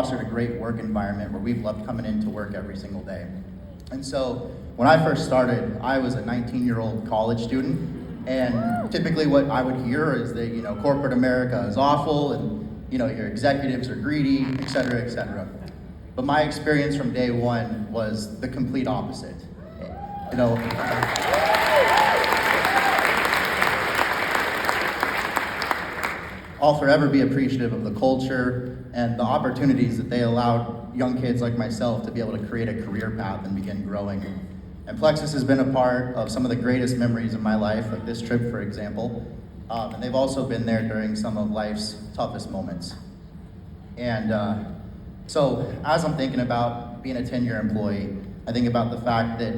fostered a great work environment where we've loved coming into work every single day. And so when I first started, I was a 19-year-old college student, and typically what I would hear is that, corporate America is awful, and, your executives are greedy, et cetera, et cetera. But my experience from day one was the complete opposite. I'll forever be appreciative of the culture and the opportunities that they allowed young kids like myself to be able to create a career path and begin growing. And Plexus has been a part of some of the greatest memories of my life, like this trip, for example. And they've also been there during some of life's toughest moments. And so as I'm thinking about being a 10-year employee, I think about the fact that,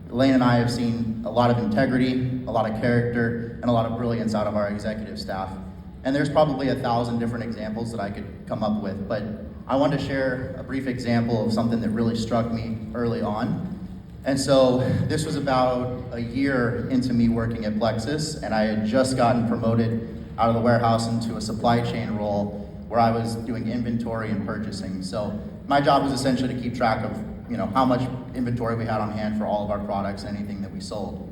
Elaine and I have seen a lot of integrity, a lot of character, and a lot of brilliance out of our executive staff. And there's probably 1,000 different examples that I could come up with, but I wanted to share a brief example of something that really struck me early on. And so this was about a year into me working at Plexus, and I had just gotten promoted out of the warehouse into a supply chain role where I was doing inventory and purchasing. So my job was essentially to keep track of how much inventory we had on hand for all of our products and anything that we sold.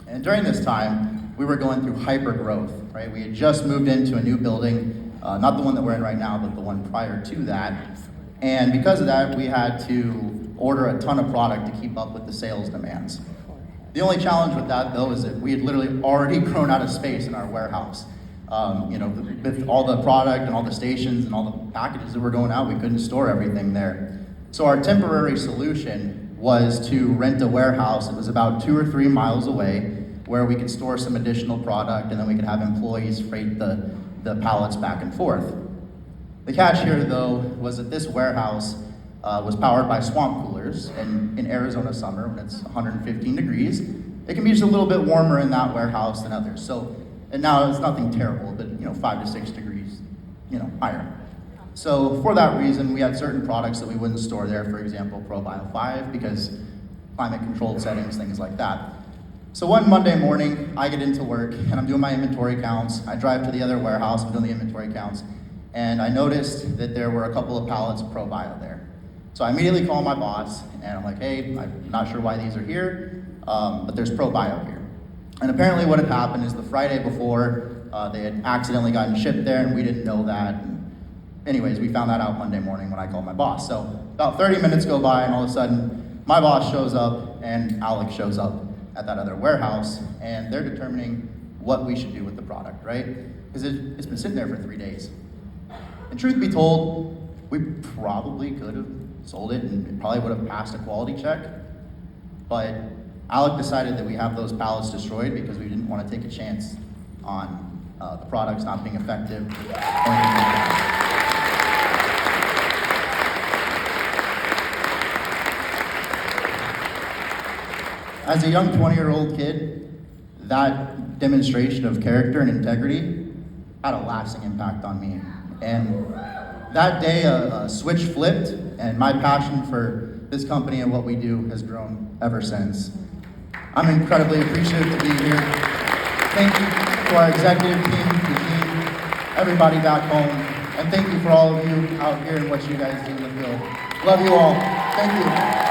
And during this time, we were going through hyper growth, right? We had just moved into a new building, not the one that we're in right now, but the one prior to that. And because of that, we had to order a ton of product to keep up with the sales demands. The only challenge with that, though, is that we had literally already grown out of space in our warehouse. With all the product and all the stations and all the packages that were going out, we couldn't store everything there. So our temporary solution was to rent a warehouse. It was about 2 or 3 miles away, where we could store some additional product, and then we could have employees freight the pallets back and forth. The catch here, though, was that this warehouse was powered by swamp coolers, and in Arizona summer, when it's 115 degrees, it can be just a little bit warmer in that warehouse than others. So, and now it's nothing terrible, but 5 to 6 degrees, higher. So for that reason, we had certain products that we wouldn't store there, for example, ProBio 5, because climate-controlled settings, things like that. So one Monday morning, I get into work, and I'm doing my inventory counts. I drive to the other warehouse, I'm doing the inventory counts, and I noticed that there were a couple of pallets of ProBio there. So I immediately call my boss, and I'm like, hey, I'm not sure why these are here, but there's ProBio here. And apparently what had happened is the Friday before, they had accidentally gotten shipped there, and we didn't know that. And anyways, we found that out Monday morning when I called my boss. So about 30 minutes go by, and all of a sudden, my boss shows up, and Alex shows up at that other warehouse, and they're determining what we should do with the product, right? Because it's been sitting there for 3 days. And truth be told, we probably could have sold it, and it probably would have passed a quality check, but Alec decided that we have those pallets destroyed because we didn't want to take a chance on the products not being effective. As a young 20-year-old kid, that demonstration of character and integrity had a lasting impact on me. And that day, a switch flipped, and my passion for this company and what we do has grown ever since. I'm incredibly appreciative to be here. Thank you to our executive team, the team, everybody back home, and thank you for all of you out here and what you guys do in the field. Love you all. Thank you.